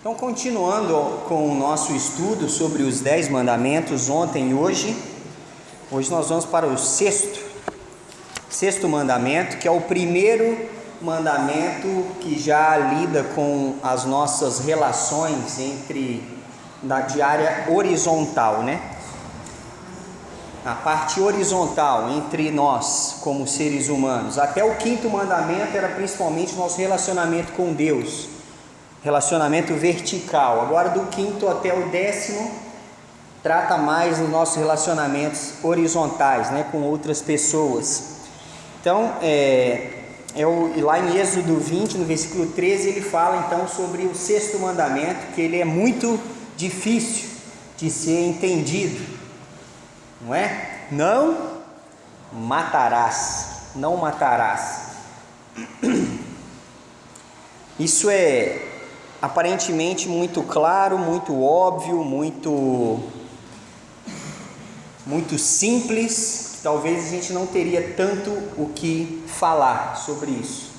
Então, continuando com o nosso estudo sobre os 10 mandamentos, ontem e hoje nós vamos para o sexto mandamento, que é o primeiro mandamento que já lida com as nossas relações de área horizontal, né? A parte horizontal entre nós como seres humanos. Até o quinto mandamento era principalmente o nosso relacionamento com Deus, relacionamento vertical. Agora do quinto até o 10º trata mais dos nossos relacionamentos horizontais, né, com outras pessoas. Então lá em Êxodo 20, no versículo 13, ele fala então sobre o sexto mandamento, que ele é muito difícil de ser entendido, não é? Não matarás. Não matarás. Isso é aparentemente muito claro, muito óbvio, muito simples. Talvez a gente não teria tanto o que falar sobre isso.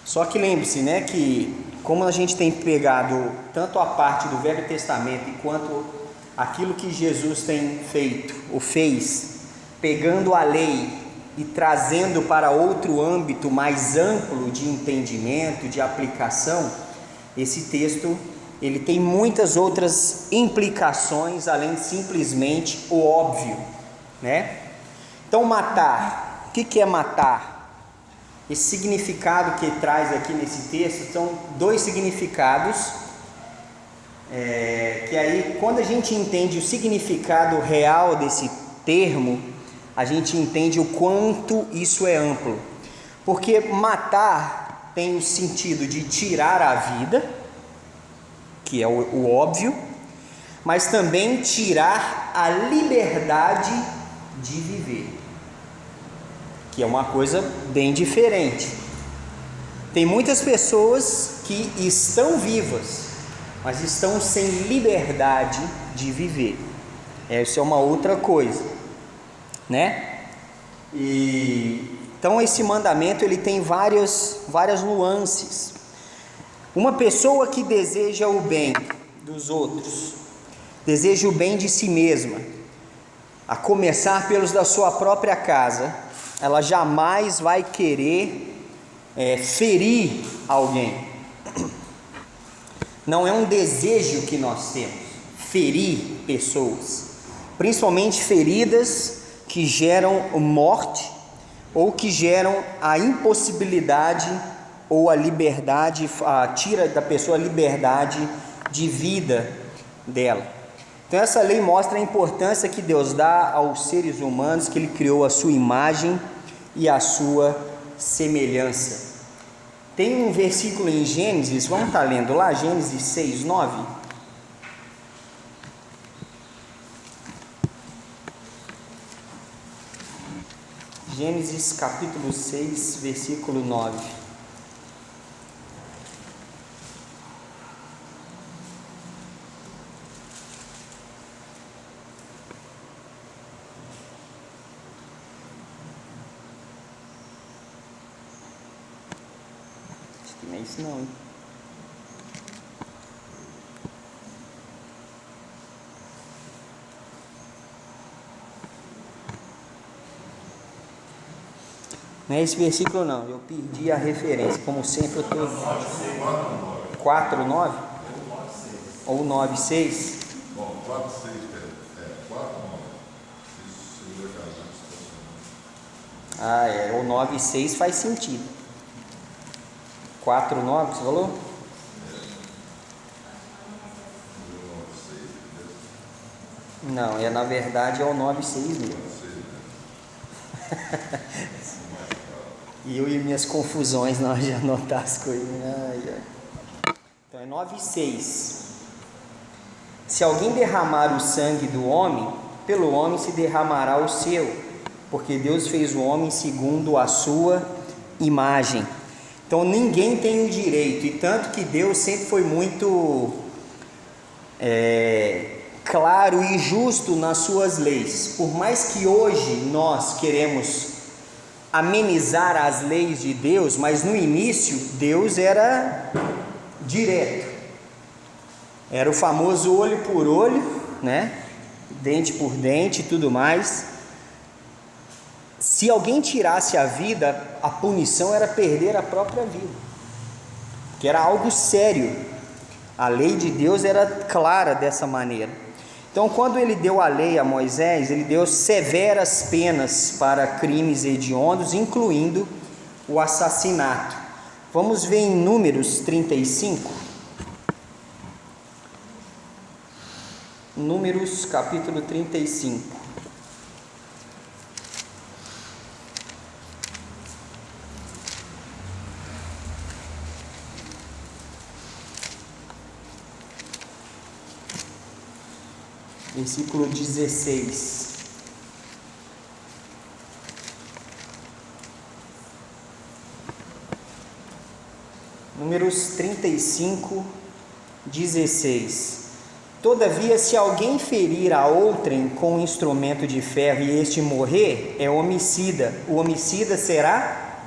Só que lembre-se, né, que como a gente tem pegado tanto a parte do Velho Testamento quanto aquilo que Jesus tem feito ou fez, pegando a lei e trazendo para outro âmbito mais amplo de entendimento, de aplicação, esse texto ele tem muitas outras implicações além de simplesmente o óbvio, né? Então, matar, o que é matar? Esse significado que traz aqui nesse texto são dois significados, que aí quando a gente entende o significado real desse termo, a gente entende o quanto isso é amplo, porque matar tem o sentido de tirar a vida, que é o óbvio, mas também tirar a liberdade de viver, que é uma coisa bem diferente. Tem muitas pessoas que estão vivas, mas estão sem liberdade de viver. Isso é uma outra coisa, né? Então esse mandamento ele tem várias nuances. Uma pessoa que deseja o bem dos outros, deseja o bem de si mesma, a começar pelos da sua própria casa, ela jamais vai querer ferir alguém. Não é um desejo que nós temos, ferir pessoas, principalmente feridas que geram morte ou que geram a impossibilidade ou a liberdade, tira da pessoa a liberdade de vida dela. Então essa lei mostra a importância que Deus dá aos seres humanos, que Ele criou a sua imagem e a sua semelhança. Tem um versículo em Gênesis, vamos estar lendo lá, Gênesis 6:9. Gênesis capítulo 6, versículo 9. Não é isso não, hein? Não é esse versículo não, eu perdi a referência, como sempre eu estou... 4:9? Ou 9:6? Bom, 4:6, 4:9. O 9:6 faz sentido. 4:9, você falou? Não, na verdade é o 9:6 mesmo. E eu e minhas confusões na hora de anotar as coisas. Então é 9:6. Se alguém derramar o sangue do homem, pelo homem se derramará o seu, porque Deus fez o homem segundo a sua imagem. Então ninguém tem o direito, e tanto que Deus sempre foi muito claro e justo nas suas leis. Por mais que hoje nós queremos amenizar as leis de Deus, mas no início Deus era direto. Era o famoso olho por olho, né? Dente por dente e tudo mais. Se alguém tirasse a vida, a punição era perder a própria vida, que era algo sério. A lei de Deus era clara dessa maneira. Então, quando ele deu a lei a Moisés, ele deu severas penas para crimes hediondos, incluindo o assassinato. Vamos ver em Números 35. Números capítulo 35. Versículo 16. Números 35, 16. Todavia, se alguém ferir a outrem com um instrumento de ferro e este morrer, é homicida. O homicida será?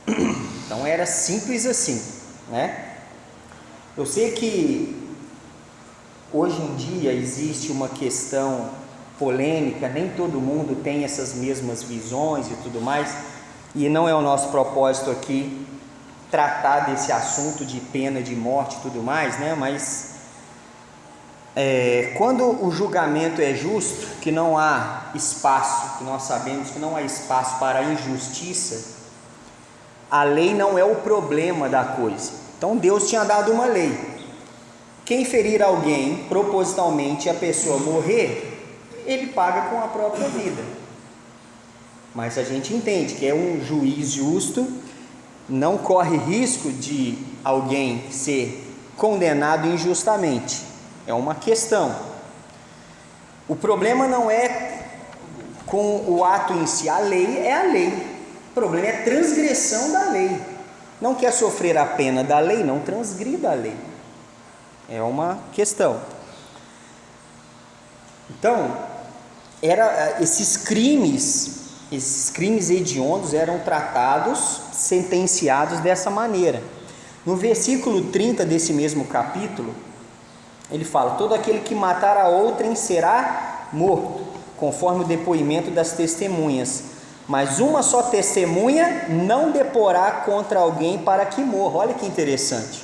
Então era simples assim, né? Eu sei que hoje em dia existe uma questão polêmica, nem todo mundo tem essas mesmas visões e tudo mais, e não é o nosso propósito aqui tratar desse assunto de pena de morte e tudo mais, né? Mas quando o julgamento é justo, que não há espaço, que nós sabemos que não há espaço para a injustiça, a lei não é o problema da coisa. Então Deus tinha dado uma lei. Quem ferir alguém propositalmente e a pessoa morrer, ele paga com a própria vida. Mas a gente entende que é um juiz justo, não corre risco de alguém ser condenado injustamente. É uma questão. O problema não é com o ato em si, a lei é a lei. O problema é a transgressão da lei. Não quer sofrer a pena da lei, não transgrida a lei. É uma questão. Então, esses crimes hediondos eram tratados, sentenciados dessa maneira. No versículo 30 desse mesmo capítulo, ele fala: todo aquele que matar a outrem será morto, conforme o depoimento das testemunhas. Mas uma só testemunha não deporá contra alguém para que morra. Olha que interessante.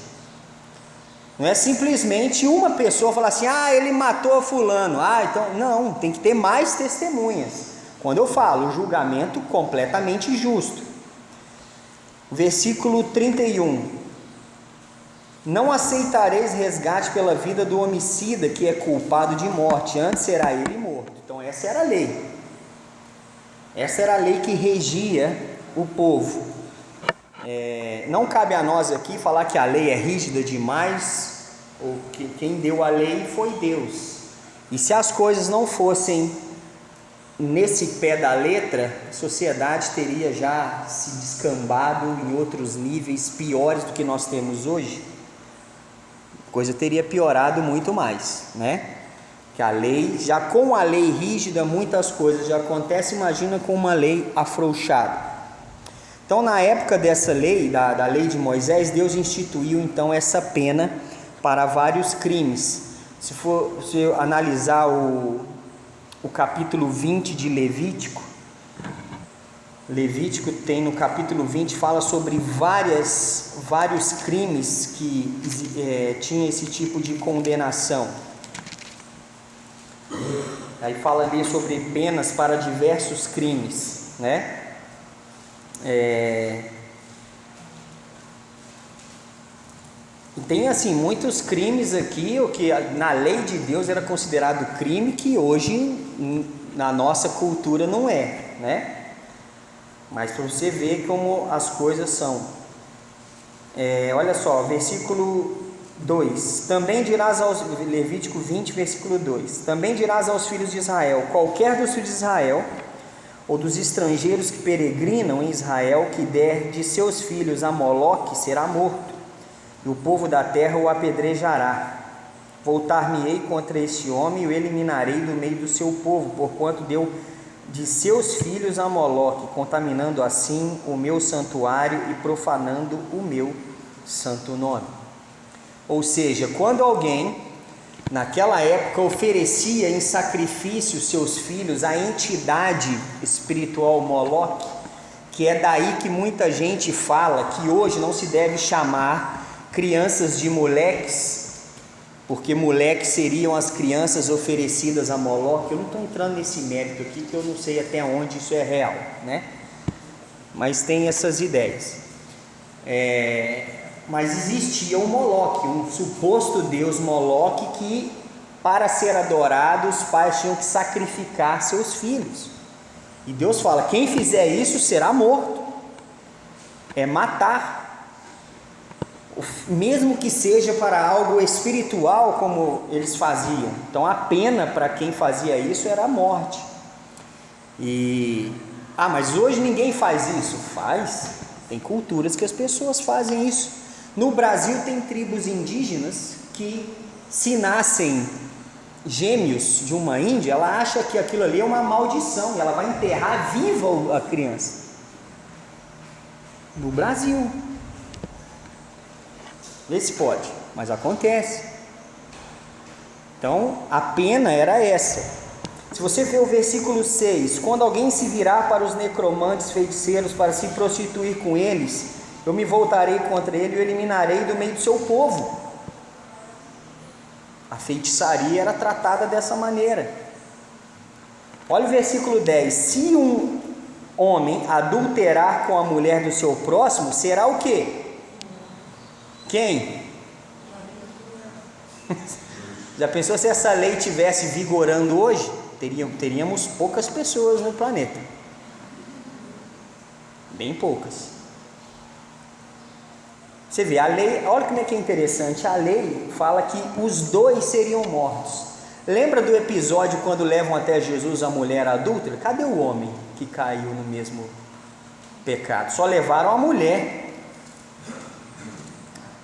Não é simplesmente uma pessoa falar assim: ele matou fulano. Então, não, tem que ter mais testemunhas. Quando eu falo julgamento completamente justo. Versículo 31. Não aceitareis resgate pela vida do homicida que é culpado de morte, antes será ele morto. Então essa era a lei. Essa era a lei que regia o povo. Não cabe a nós aqui falar que a lei é rígida demais, ou que quem deu a lei foi Deus. E se as coisas não fossem nesse pé da letra, a sociedade teria já se descambado em outros níveis piores do que nós temos hoje. A coisa teria piorado muito mais, né? Que a lei, já com a lei rígida, muitas coisas já acontecem, imagina com uma lei afrouxada. Então, na época dessa lei, da lei de Moisés, Deus instituiu então essa pena para vários crimes. Se analisar o capítulo 20 de Levítico, Levítico tem no capítulo 20, fala sobre vários crimes que tinha esse tipo de condenação. Aí fala ali sobre penas para diversos crimes, né? E tem assim muitos crimes aqui, o que na lei de Deus era considerado crime, que hoje na nossa cultura não é, né? Mas para você ver como as coisas são. Olha só, versículo 2: também dirás aos, Levítico 20, versículo 2: também dirás aos filhos de Israel: qualquer dos filhos de Israel ou dos estrangeiros que peregrinam em Israel, que der de seus filhos a Moloque, será morto, e o povo da terra o apedrejará. Voltar-me-ei contra este homem e o eliminarei do meio do seu povo, porquanto deu de seus filhos a Moloque, contaminando assim o meu santuário e profanando o meu santo nome. Ou seja, quando alguém naquela época oferecia em sacrifício seus filhos à entidade espiritual Moloque, que é daí que muita gente fala que hoje não se deve chamar crianças de moleques, porque moleques seriam as crianças oferecidas a Moloque. Eu não estou entrando nesse mérito aqui, que eu não sei até onde isso é real, né? Mas tem essas ideias. Mas existia um Moloque, um suposto deus Moloque, que para ser adorado os pais tinham que sacrificar seus filhos. E Deus fala: quem fizer isso será morto. É matar. Mesmo que seja para algo espiritual, como eles faziam. Então a pena para quem fazia isso era a morte. Mas hoje ninguém faz isso. Faz. Tem culturas que as pessoas fazem isso. No Brasil tem tribos indígenas que, se nascem gêmeos de uma índia, ela acha que aquilo ali é uma maldição e ela vai enterrar viva a criança. No Brasil. Vê se pode, mas acontece. Então a pena era essa. Se você ver o versículo 6, quando alguém se virar para os necromantes, feiticeiros, para se prostituir com eles, eu me voltarei contra ele e o eliminarei do meio do seu povo. A feitiçaria era tratada dessa maneira. Olha o versículo 10: se um homem adulterar com a mulher do seu próximo, será o quê? Quem? Já pensou se essa lei estivesse vigorando hoje? Teríamos poucas pessoas no planeta. Bem poucas. Você vê, a lei, olha como é que é interessante. A lei fala que os dois seriam mortos. Lembra do episódio quando levam até Jesus a mulher adúltera? Cadê o homem que caiu no mesmo pecado? Só levaram a mulher.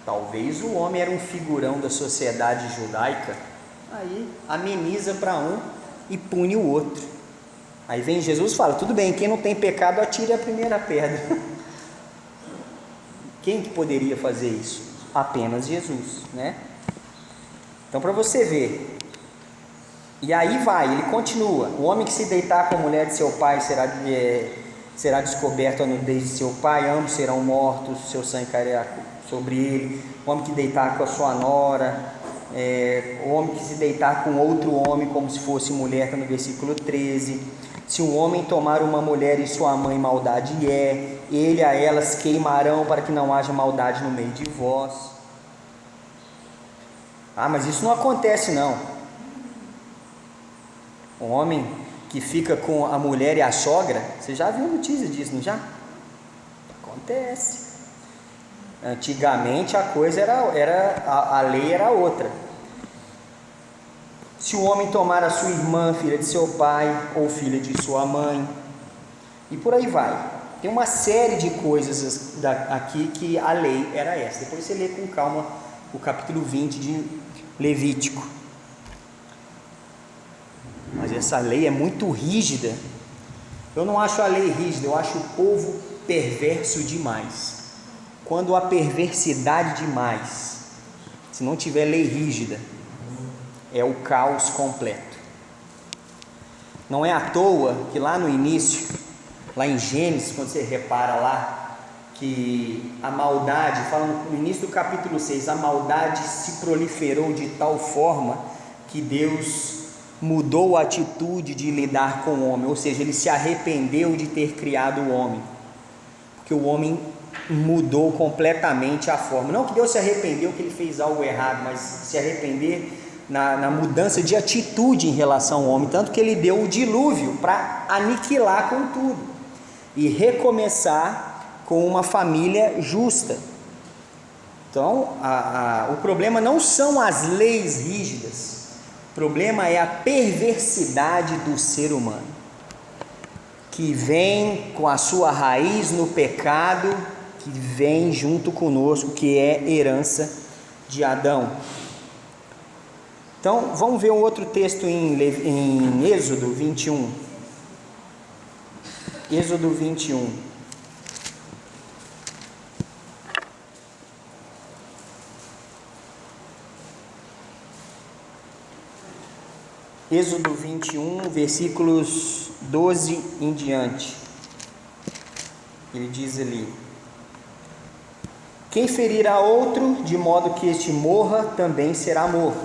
Talvez o homem era um figurão da sociedade judaica. Aí ameniza para um e pune o outro. Aí vem Jesus e fala: tudo bem, quem não tem pecado atire a primeira pedra. Quem que poderia fazer isso? Apenas Jesus, né? Então, para você ver. E aí ele continua: o homem que se deitar com a mulher de seu pai será descoberto a nudez de seu pai, ambos serão mortos, seu sangue cairá sobre ele. O homem que deitar com a sua nora, o homem que se deitar com outro homem como se fosse mulher, está no versículo 13. Se um homem tomar uma mulher e sua mãe, maldade ele a elas queimarão, para que não haja maldade no meio de vós. Mas isso não acontece não. Um homem que fica com a mulher e a sogra, você já viu notícia disso, não já? Acontece. Antigamente a coisa a lei era outra. Se o homem tomar a sua irmã, filha de seu pai, ou filha de sua mãe, e por aí vai. Tem uma série de coisas aqui que a lei era essa. Depois você lê com calma o capítulo 20 de Levítico. Mas essa lei é muito rígida. Eu não acho a lei rígida, eu acho o povo perverso demais. Quando há perversidade demais, se não tiver lei rígida, é o caos completo. Não é à toa que lá no início, lá em Gênesis, quando você repara lá, que a maldade, fala no início do capítulo 6, a maldade se proliferou de tal forma que Deus mudou a atitude de lidar com o homem, ou seja, ele se arrependeu de ter criado o homem, porque o homem mudou completamente a forma. Não que Deus se arrependeu que ele fez algo errado, mas se arrepender na mudança de atitude em relação ao homem, tanto que ele deu o dilúvio para aniquilar com tudo e recomeçar com uma família justa. Então o problema não são as leis rígidas, o problema é a perversidade do ser humano, que vem com a sua raiz no pecado, que vem junto conosco, que é herança de Adão. Então, vamos ver um outro texto em Êxodo 21. Êxodo 21. Êxodo 21, versículos 12 em diante. Ele diz ali: quem ferir a outro, de modo que este morra, também será morto.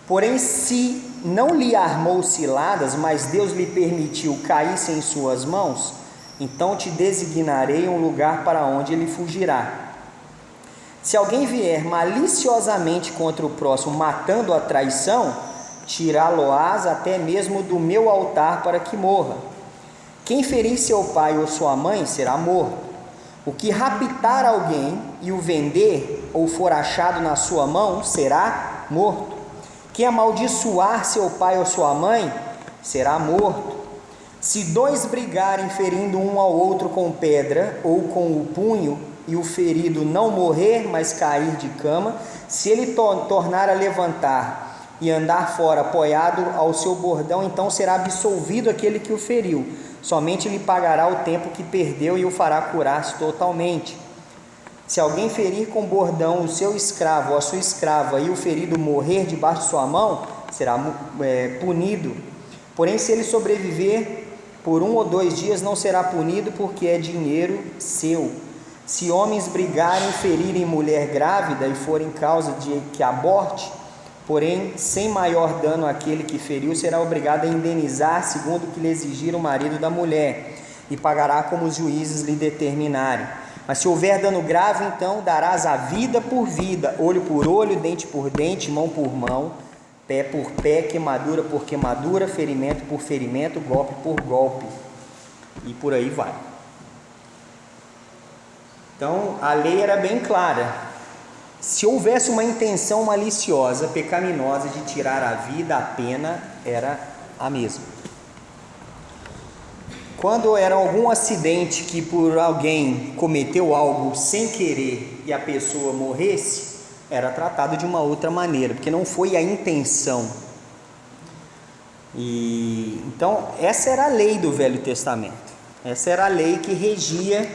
Porém, se não lhe armou ciladas, mas Deus lhe permitiu caísse em suas mãos, então te designarei um lugar para onde ele fugirá. Se alguém vier maliciosamente contra o próximo, matando a traição, tirá-lo-ás até mesmo do meu altar para que morra. Quem ferir seu pai ou sua mãe será morto. O que raptar alguém e o vender, ou for achado na sua mão, será morto. Quem amaldiçoar seu pai ou sua mãe, será morto. Se dois brigarem ferindo um ao outro com pedra ou com o punho, e o ferido não morrer, mas cair de cama, se ele tornar a levantar e andar fora apoiado ao seu bordão, então será absolvido aquele que o feriu. Somente lhe pagará o tempo que perdeu e o fará curar-se totalmente. Se alguém ferir com bordão o seu escravo ou a sua escrava e o ferido morrer debaixo de sua mão, será punido. Porém, se ele sobreviver por 1 ou 2 dias, não será punido, porque é dinheiro seu. Se homens brigarem e ferirem mulher grávida e forem causa de que aborte, porém sem maior dano àquele que feriu, será obrigado a indenizar segundo o que lhe exigir o marido da mulher, e pagará como os juízes lhe determinarem. Mas se houver dano grave, então darás a vida por vida, olho por olho, dente por dente, mão por mão, pé por pé, queimadura por queimadura, ferimento por ferimento, golpe por golpe, e por aí vai. Então a lei era bem clara: se houvesse uma intenção maliciosa, pecaminosa de tirar a vida, a pena era a mesma. Quando era algum acidente que por alguém cometeu algo sem querer e a pessoa morresse, era tratado de uma outra maneira, porque não foi a intenção. Então essa era a lei do Velho Testamento. Essa era a lei que regia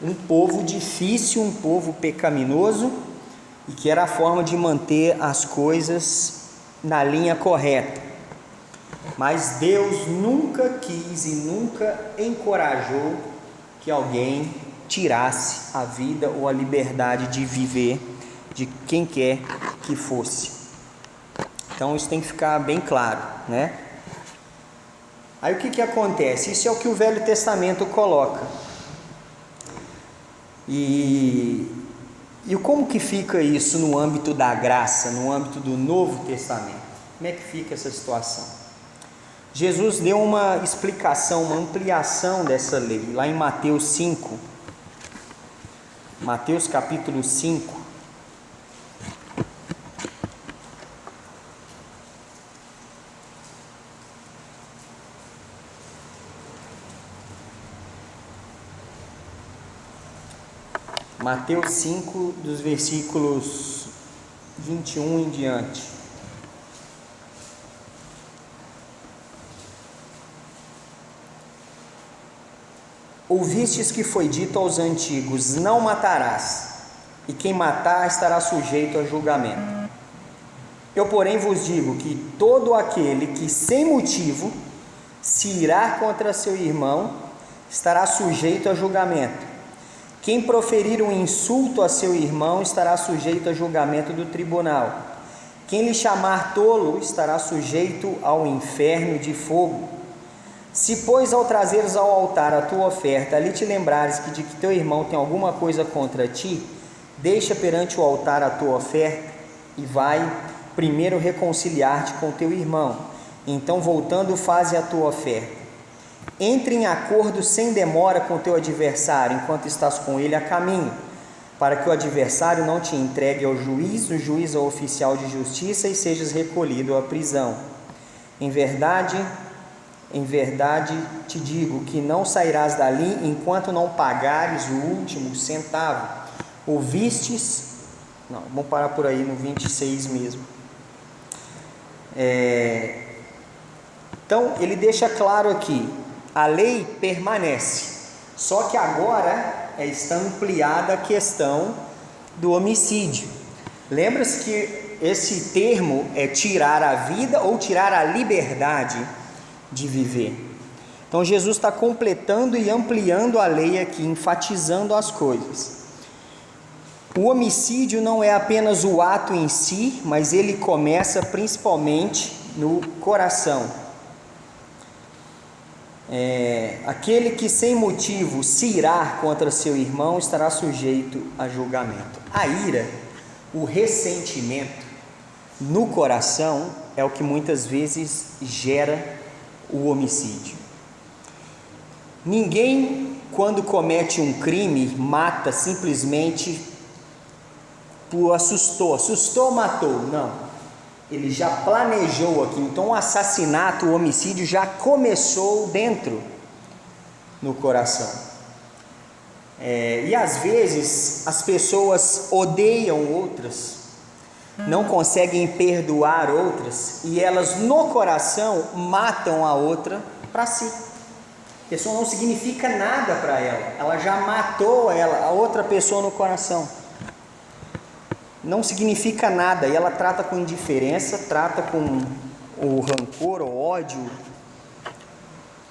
um povo difícil, um povo pecaminoso, e que era a forma de manter as coisas na linha correta. Mas Deus nunca quis e nunca encorajou que alguém tirasse a vida ou a liberdade de viver de quem quer que fosse. Então isso tem que ficar bem claro, né? Aí o que acontece? Isso é o que o Velho Testamento coloca. E como que fica isso no âmbito da graça, no âmbito do Novo Testamento? Como é que fica essa situação? Jesus deu uma explicação, uma ampliação dessa lei, lá em Mateus 5, Mateus capítulo 5. Mateus 5, dos versículos 21 em diante. Ouvistes que foi dito aos antigos: não matarás, e quem matar estará sujeito a julgamento. Eu, porém, vos digo que todo aquele que sem motivo se irá contra seu irmão estará sujeito a julgamento. Quem proferir um insulto a seu irmão estará sujeito a julgamento do tribunal. Quem lhe chamar tolo estará sujeito ao inferno de fogo. Se, pois, ao trazeres ao altar a tua oferta, ali te lembrares de que teu irmão tem alguma coisa contra ti, deixa perante o altar a tua oferta e vai primeiro reconciliar-te com teu irmão. Então, voltando, faze a tua oferta. Entre em acordo sem demora com teu adversário, enquanto estás com ele a caminho, para que o adversário não te entregue ao juiz, o juiz ao oficial de justiça, e sejas recolhido à prisão. Em verdade te digo que não sairás dali enquanto não pagares o último centavo. Ouvistes? Não, vamos parar por aí no 26 mesmo. Então ele deixa claro aqui: a lei permanece, só que agora está ampliada a questão do homicídio. Lembra-se que esse termo é tirar a vida ou tirar a liberdade de viver. Então Jesus está completando e ampliando a lei aqui, enfatizando as coisas. O homicídio não é apenas o ato em si, mas ele começa principalmente no coração. Aquele que sem motivo se irar contra seu irmão estará sujeito a julgamento. A ira, o ressentimento no coração é o que muitas vezes gera o homicídio. Ninguém, quando comete um crime, mata simplesmente por assustou, matou. Não, ele já planejou aqui. Então o assassinato, o homicídio já começou dentro no coração. E às vezes as pessoas odeiam outras, não conseguem perdoar outras, e elas no coração matam a outra para si. A pessoa não significa nada para ela já matou a outra pessoa no coração. Não significa nada, e ela trata com indiferença, trata com o rancor, o ódio,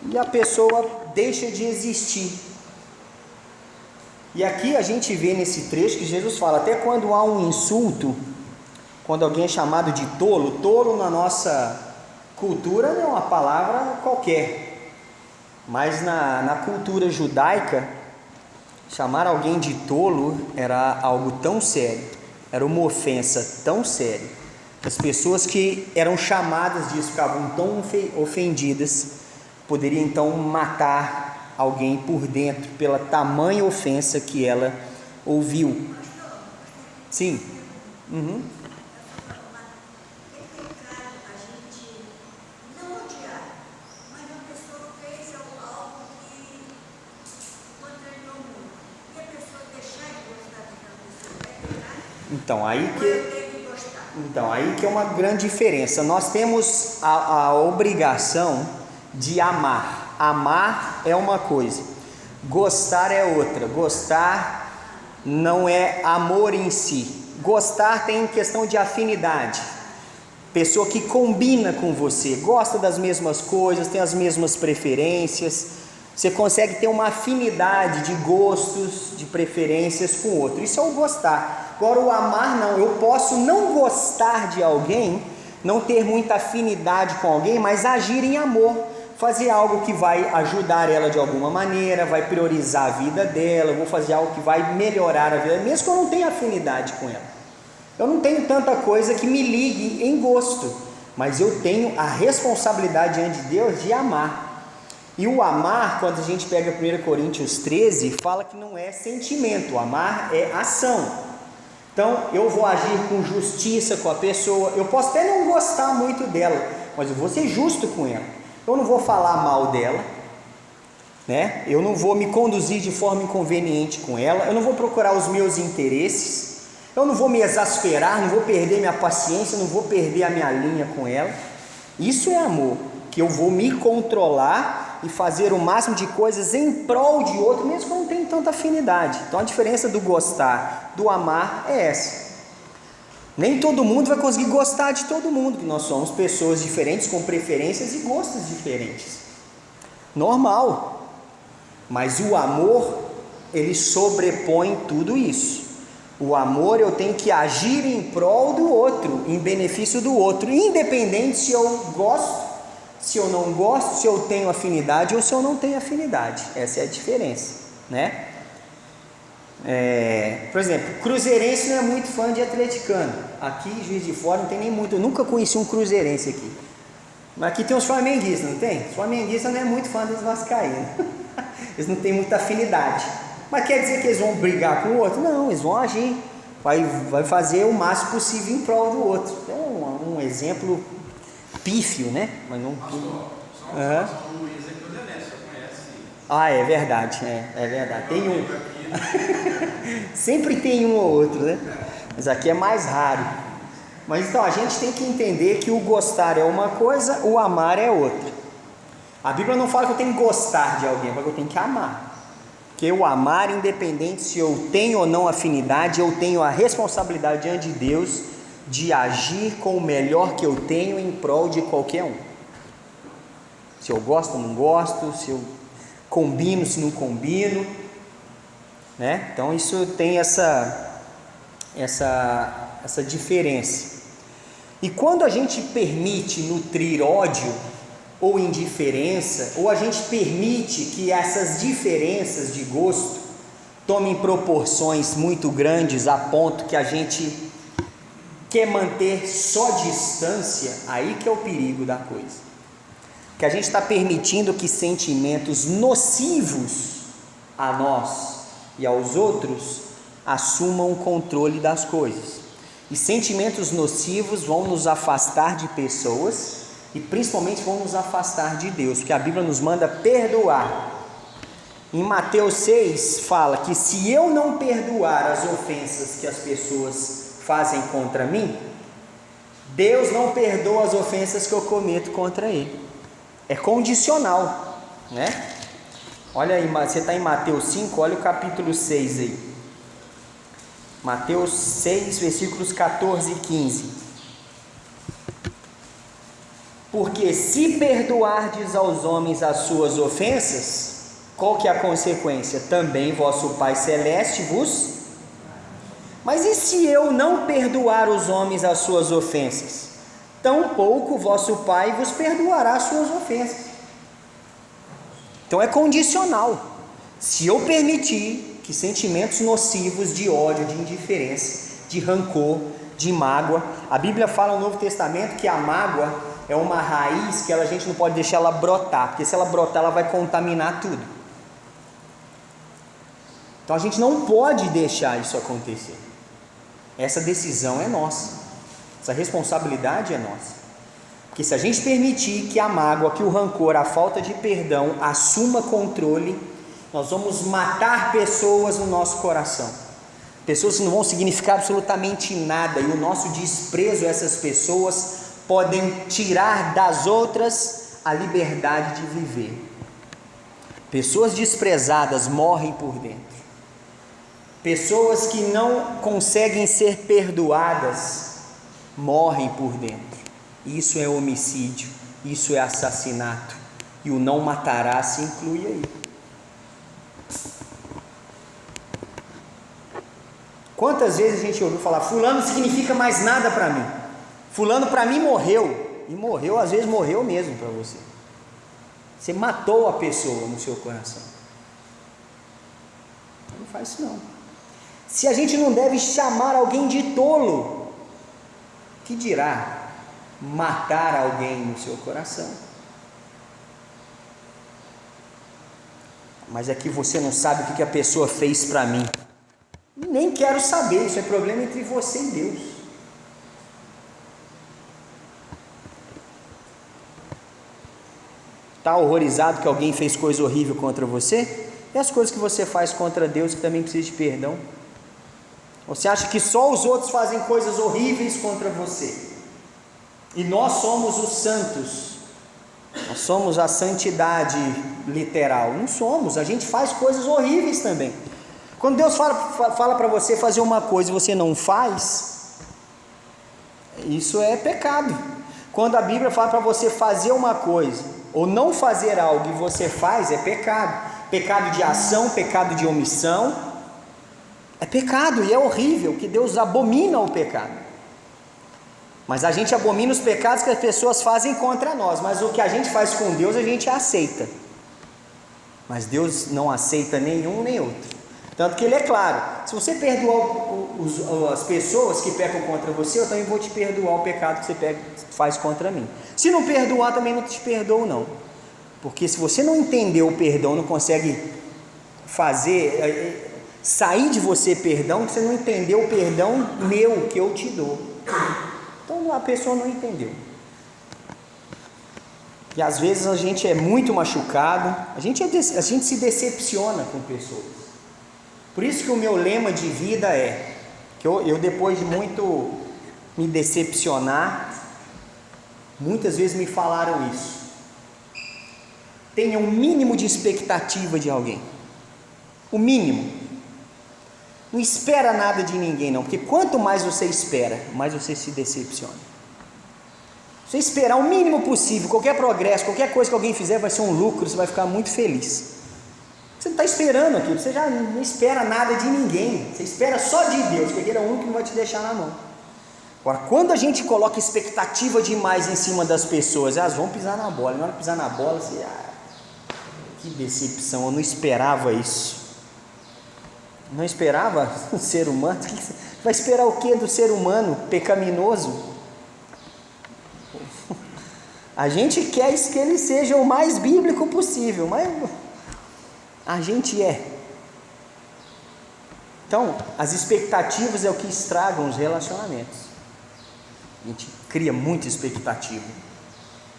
e a pessoa deixa de existir. E aqui a gente vê nesse trecho que Jesus fala, até quando há um insulto, quando alguém é chamado de tolo, tolo na nossa cultura não é uma palavra qualquer, mas na cultura judaica, chamar alguém de tolo era algo tão sério, era uma ofensa tão séria. As pessoas que eram chamadas disso ficavam tão ofendidas, poderiam então matar alguém por dentro pela tamanha ofensa que ela ouviu. Sim. Uhum. Então aí que é uma grande diferença. Nós temos a obrigação de amar. Amar é uma coisa, gostar é outra. Gostar não é amor em si. Gostar tem questão de afinidade. Pessoa que combina com você, gosta das mesmas coisas, tem as mesmas preferências. Você consegue ter uma afinidade de gostos, de preferências com o outro. Isso é o gostar. Agora o amar não. Eu posso não gostar de alguém, não ter muita afinidade com alguém, mas agir em amor. Fazer algo que vai ajudar ela de alguma maneira, vai priorizar a vida dela, vou fazer algo que vai melhorar a vida, mesmo que eu não tenha afinidade com ela. Eu não tenho tanta coisa que me ligue em gosto, mas eu tenho a responsabilidade diante de Deus de amar. E o amar, quando a gente pega 1 Coríntios 13, fala que não é sentimento, o amar é ação. Então eu vou agir com justiça com a pessoa, eu posso até não gostar muito dela, mas eu vou ser justo com ela. Eu não vou falar mal dela, né? Eu não vou me conduzir de forma inconveniente com ela, eu não vou procurar os meus interesses, eu não vou me exasperar, não vou perder minha paciência, não vou perder a minha linha com ela. Isso é amor, que eu vou me controlar e fazer o máximo de coisas em prol de outro, mesmo que eu não tenha tanta afinidade. Então a diferença do gostar, do amar é essa. Nem todo mundo vai conseguir gostar de todo mundo, porque nós somos pessoas diferentes, com preferências e gostos diferentes. Normal. Mas o amor, ele sobrepõe tudo isso. O amor, eu tenho que agir em prol do outro, em benefício do outro, independente se eu gosto, se eu não gosto, se eu tenho afinidade ou se eu não tenho afinidade. Essa é a diferença, né? Por exemplo, cruzeirense não é muito fã de atleticano. Aqui, Juiz de Fora, não tem nem muito. Eu nunca conheci um cruzeirense aqui. Mas aqui tem os flamenguistas, não tem? Os flamenguistas não é muito fã dos vascaínos. Eles não têm muita afinidade. Mas quer dizer que eles vão brigar com o outro? Não, eles vão agir. Vai fazer o máximo possível em prol do outro. É um exemplo pífio, né? Mas não. É verdade. É verdade. Tem um. Sempre tem um ou outro, né? Mas aqui é mais raro. Mas então a gente tem que entender que o gostar é uma coisa, o amar é outra. A Bíblia não fala que eu tenho que gostar de alguém, fala que eu tenho que amar. Porque o amar, independente se eu tenho ou não afinidade, eu tenho a responsabilidade diante de Deus de agir com o melhor que eu tenho em prol de qualquer um. Se eu gosto ou não gosto, se eu combino, se não combino, né? Então isso tem essa diferença. E quando a gente permite nutrir ódio ou indiferença, ou a gente permite que essas diferenças de gosto tomem proporções muito grandes a ponto que a gente quer manter só distância, aí que é o perigo da coisa. Que a gente está permitindo que sentimentos nocivos a nós e aos outros assumam o controle das coisas. E sentimentos nocivos vão nos afastar de pessoas e principalmente vão nos afastar de Deus, porque a Bíblia nos manda perdoar. Em Mateus 6 fala que se eu não perdoar as ofensas que as pessoas fazem contra mim, Deus não perdoa as ofensas que eu cometo contra Ele. É condicional, né? Olha aí, você está em Mateus 5, olha o capítulo 6 aí. Mateus 6, versículos 14 e 15. Porque se perdoardes aos homens as suas ofensas, qual que é a consequência? Também vosso Pai Celeste vos... Mas e se eu não perdoar os homens as suas ofensas? Tampouco vosso Pai vos perdoará as suas ofensas. Então é condicional. Se eu permitir que sentimentos nocivos de ódio, de indiferença, de rancor, de mágoa, a Bíblia fala no Novo Testamento que a mágoa é uma raiz que a gente não pode deixar ela brotar, porque se ela brotar ela vai contaminar tudo. Então a gente não pode deixar isso acontecer. Essa decisão é nossa, essa responsabilidade é nossa. Porque se a gente permitir que a mágoa, que o rancor, a falta de perdão assuma controle, nós vamos matar pessoas no nosso coração, pessoas que não vão significar absolutamente nada, e o nosso desprezo a essas pessoas podem tirar das outras a liberdade de viver. Pessoas desprezadas morrem por dentro. Pessoas que não conseguem ser perdoadas morrem por dentro. Isso é homicídio, isso é assassinato, e o não matará se inclui aí. Quantas vezes a gente ouviu falar, fulano não significa mais nada para mim, fulano para mim morreu, e morreu, às vezes morreu mesmo para você. Você matou a pessoa no seu coração. Não faz isso não. Se a gente não deve chamar alguém de tolo, que dirá matar alguém no seu coração? Mas é que você não sabe o que a pessoa fez para mim. Nem quero saber, isso é problema entre você e Deus. Está horrorizado que alguém fez coisa horrível contra você? E as coisas que você faz contra Deus que também precisa de perdão? Você acha que só os outros fazem coisas horríveis contra você? E nós somos os santos, nós somos a santidade literal? Não somos, a gente faz coisas horríveis também. Quando Deus fala para você fazer uma coisa e você não faz, isso é pecado. Quando a Bíblia fala para você fazer uma coisa ou não fazer algo e você faz, é pecado. Pecado de ação, pecado de omissão, é pecado e é horrível, que Deus abomina o pecado. Mas a gente abomina os pecados que as pessoas fazem contra nós, mas o que a gente faz com Deus a gente aceita. Mas Deus não aceita nenhum nem outro. Tanto que Ele é claro, se você perdoar as pessoas que pecam contra você, eu também vou te perdoar o pecado que você faz contra mim. Se não perdoar, também não te perdoo não. Porque se você não entender o perdão, não consegue sair de você perdão, você não entendeu o perdão meu que eu te dou. Então a pessoa não entendeu. E às vezes a gente é muito machucado, a gente se decepciona com pessoas. Por isso que o meu lema de vida é, que eu depois de muito me decepcionar, muitas vezes me falaram isso: tenha um mínimo de expectativa de alguém, o mínimo. Não espera nada de ninguém não, porque quanto mais você espera, mais você se decepciona. Se você esperar o mínimo possível, qualquer progresso, qualquer coisa que alguém fizer vai ser um lucro, você vai ficar muito feliz. Você não está esperando aquilo, você já não espera nada de ninguém, você espera só de Deus, porque Ele é o único que não vai te deixar na mão. Agora, quando a gente coloca expectativa demais em cima das pessoas, elas vão pisar na bola, na hora de pisar na bola, você, que decepção, eu não esperava isso. Não esperava um ser humano? Vai esperar o que do ser humano pecaminoso? A gente quer que ele seja o mais bíblico possível, mas a gente é. Então, as expectativas é o que estragam os relacionamentos. A gente cria muita expectativa,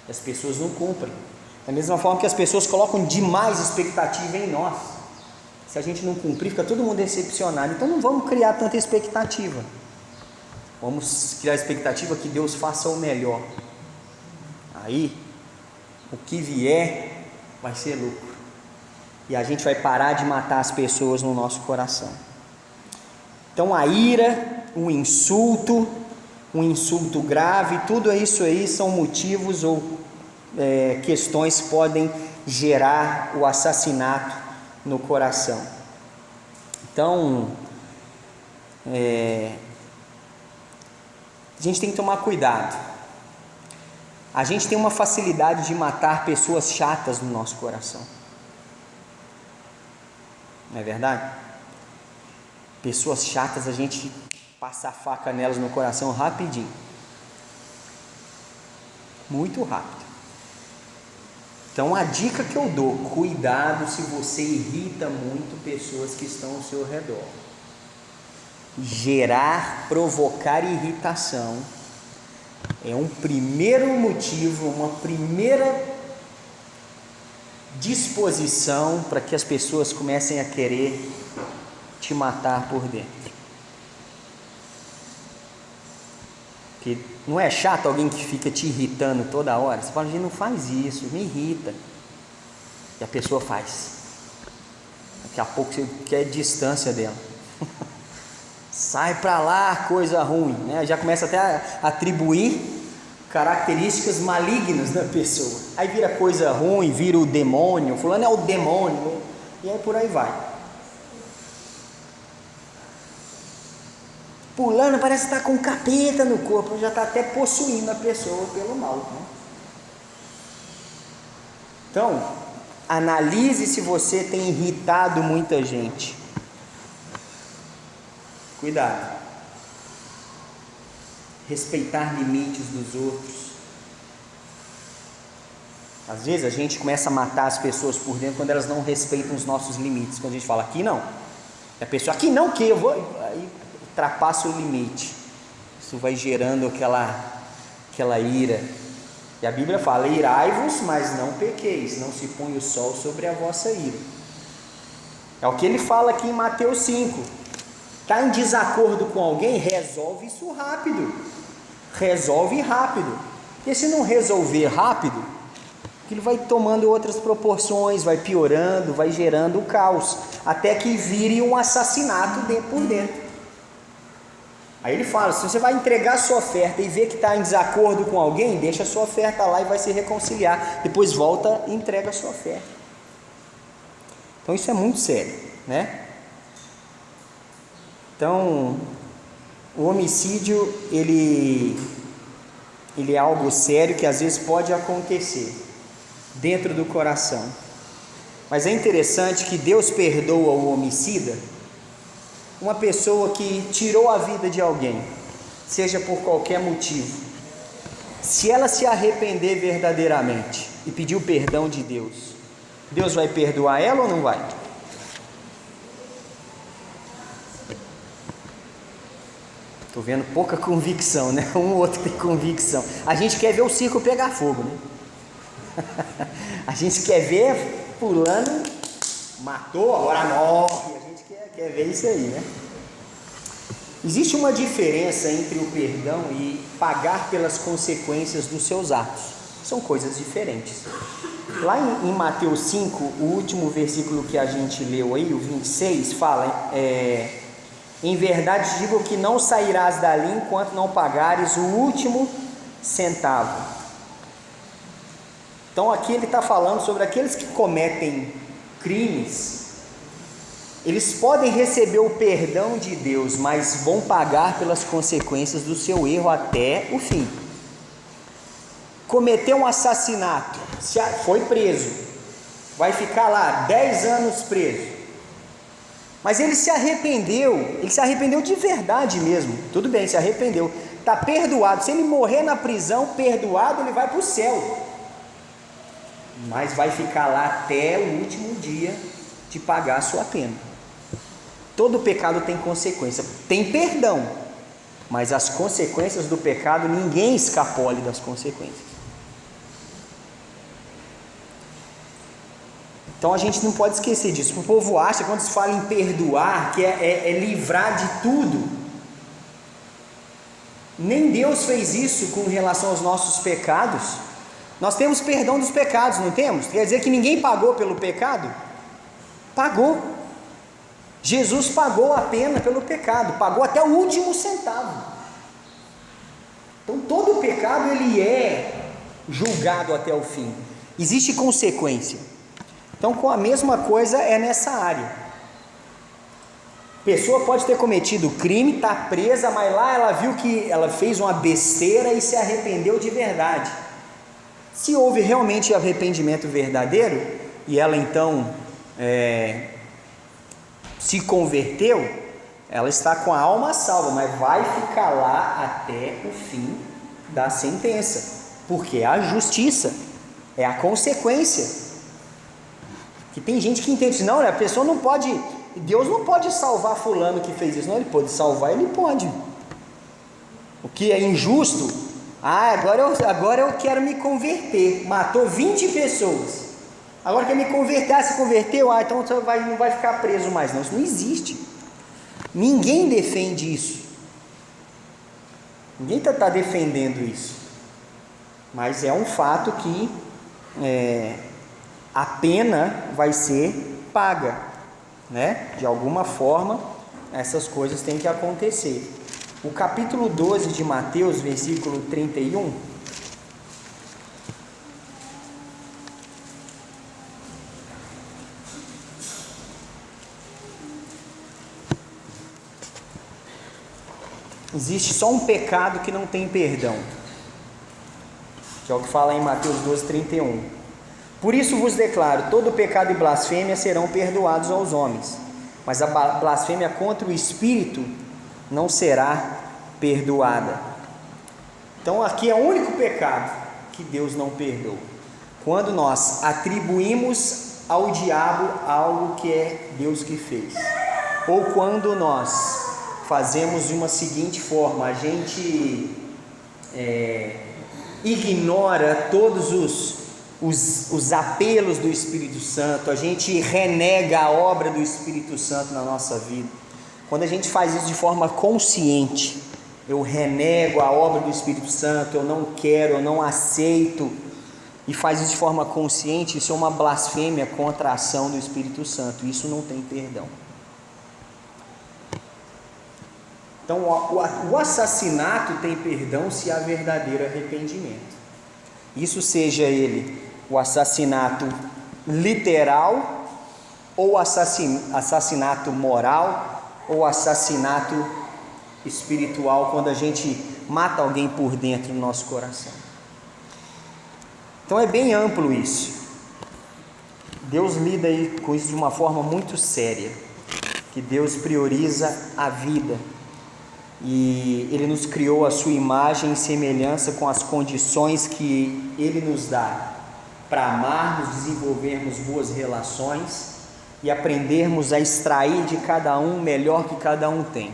as pessoas não cumprem. Da mesma forma que as pessoas colocam demais expectativa em nós. Se a gente não cumprir, fica todo mundo decepcionado. Então não vamos criar tanta expectativa. Vamos criar a expectativa que Deus faça o melhor. Aí, o que vier vai ser lucro. E a gente vai parar de matar as pessoas no nosso coração. Então a ira, um insulto grave, tudo isso aí são motivos ou questões que podem gerar o assassinato no coração. Então, a gente tem que tomar cuidado. A gente tem uma facilidade de matar pessoas chatas no nosso coração. Não é verdade? Pessoas chatas, a gente passa a faca nelas no coração rapidinho. Muito rápido. Então a dica que eu dou, cuidado se você irrita muito pessoas que estão ao seu redor. Provocar irritação é um primeiro motivo, uma primeira disposição para que as pessoas comecem a querer te matar por dentro. Porque não é chato alguém que fica te irritando toda hora? Você fala, gente, não faz isso, me irrita. E a pessoa faz. Daqui a pouco você quer distância dela. Sai pra lá, coisa ruim, né? Já começa até a atribuir características malignas da pessoa. Aí vira coisa ruim, vira o demônio, fulano é o demônio, e aí por aí vai. Pulando parece estar com um capeta no corpo, já está até possuindo a pessoa pelo mal, né? Então, analise se você tem irritado muita gente. Cuidado. Respeitar limites dos outros. Às vezes a gente começa a matar as pessoas por dentro quando elas não respeitam os nossos limites. Quando a gente fala aqui não, e a pessoa aqui não, que eu vou, aí ultrapassa o limite. Isso vai gerando aquela ira. E a Bíblia fala: irai-vos, mas não pequeis, não se põe o sol sobre a vossa ira. É o que ele fala aqui em Mateus 5. Está em desacordo com alguém? Resolve isso rápido. Resolve rápido. Porque se não resolver rápido, aquilo vai tomando outras proporções, vai piorando, vai gerando o caos, até que vire um assassinato por dentro. Aí ele fala: se você vai entregar a sua oferta e ver que está em desacordo com alguém, deixa a sua oferta lá e vai se reconciliar, depois volta e entrega a sua oferta. Então isso é muito sério, né? Então o homicídio ele é algo sério que às vezes pode acontecer dentro do coração, mas é interessante que Deus perdoa o homicida. Uma pessoa que tirou a vida de alguém, seja por qualquer motivo, se ela se arrepender verdadeiramente e pedir o perdão de Deus, Deus vai perdoar ela ou não vai? Estou vendo pouca convicção, né? Um ou outro tem convicção. A gente quer ver o circo pegar fogo, né? A gente quer ver fulano matou, agora morre. A gente quer ver isso aí, né? Existe uma diferença entre o perdão e pagar pelas consequências dos seus atos. São coisas diferentes. Lá em Mateus 5, o último versículo que a gente leu aí, o 26, fala: Em verdade digo que não sairás dali enquanto não pagares o último centavo. Então aqui ele está falando sobre aqueles que cometem crimes. Eles podem receber o perdão de Deus, mas vão pagar pelas consequências do seu erro até o fim. Cometeu um assassinato, foi preso, vai ficar lá 10 anos preso. Mas ele se arrependeu de verdade mesmo. Tudo bem, se arrependeu, está perdoado. Se ele morrer na prisão, perdoado, ele vai para o céu. Mas vai ficar lá até o último dia de pagar a sua pena. Todo pecado tem consequência, tem perdão, mas as consequências do pecado, ninguém escapole das consequências. Então a gente não pode esquecer disso. O povo acha, quando se fala em perdoar, que é livrar de tudo. Nem Deus fez isso com relação aos nossos pecados. Nós temos perdão dos pecados, não temos? Quer dizer que ninguém pagou pelo pecado? Pagou. Jesus pagou a pena pelo pecado, pagou até o último centavo. Então todo pecado ele é julgado até o fim. Existe consequência. Então com a mesma coisa é nessa área. A pessoa pode ter cometido crime, está presa, mas lá ela viu que ela fez uma besteira e se arrependeu de verdade. Se houve realmente arrependimento verdadeiro, e ela então se converteu, ela está com a alma salva, mas vai ficar lá até o fim da sentença, porque é a justiça, é a consequência. Que tem gente que entende, não, a pessoa não pode, Deus não pode salvar fulano que fez isso. Não, ele pode salvar, ele pode. O que é injusto, agora eu quero me converter, matou 20 pessoas, agora quer me converter, se converteu, então você não vai ficar preso mais. Não, isso não existe. Ninguém defende isso. Ninguém está defendendo isso. Mas é um fato que a pena vai ser paga, né? De alguma forma, essas coisas têm que acontecer. O capítulo 12 de Mateus, versículo 31. Existe só um pecado que não tem perdão, que é o que fala em Mateus 12, 31. Por isso vos declaro, todo pecado e blasfêmia serão perdoados aos homens, mas a blasfêmia contra o Espírito não será perdoada. Então aqui é o único pecado que Deus não perdoa, quando nós atribuímos ao diabo algo que é Deus que fez, ou quando nós fazemos de uma seguinte forma, a gente ignora todos os apelos do Espírito Santo, a gente renega a obra do Espírito Santo na nossa vida. Quando a gente faz isso de forma consciente, eu renego a obra do Espírito Santo, eu não quero, eu não aceito, e faz isso de forma consciente, isso é uma blasfêmia contra a ação do Espírito Santo, isso não tem perdão. Então o assassinato tem perdão se há verdadeiro arrependimento. Isso seja ele o assassinato literal, ou assassinato moral, ou assassinato espiritual, quando a gente mata alguém por dentro do nosso coração. Então é bem amplo isso. Deus lida aí com isso de uma forma muito séria, que Deus prioriza a vida, e Ele nos criou a sua imagem e semelhança com as condições que Ele nos dá para amarmos, desenvolvermos boas relações e aprendermos a extrair de cada um o melhor que cada um tem.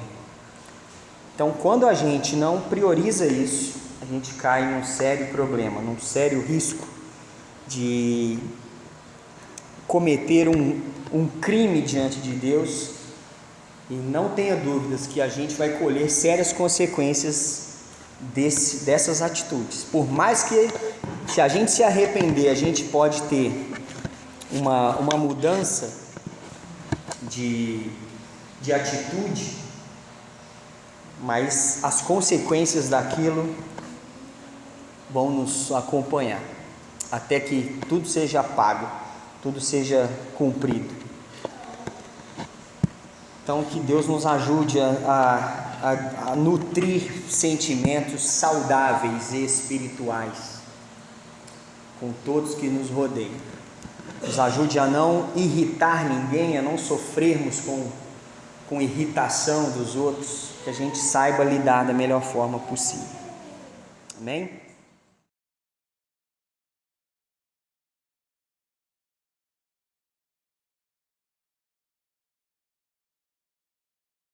Então, quando a gente não prioriza isso, a gente cai num sério problema, num sério risco de cometer um crime diante de Deus, e não tenha dúvidas que a gente vai colher sérias consequências dessas atitudes. Por mais que, se a gente se arrepender, a gente pode ter uma mudança de atitude, mas as consequências daquilo vão nos acompanhar, até que tudo seja pago, tudo seja cumprido. Então, que Deus nos ajude a nutrir sentimentos saudáveis e espirituais com todos que nos rodeiam. Nos ajude a não irritar ninguém, a não sofrermos com irritação dos outros, que a gente saiba lidar da melhor forma possível. Amém?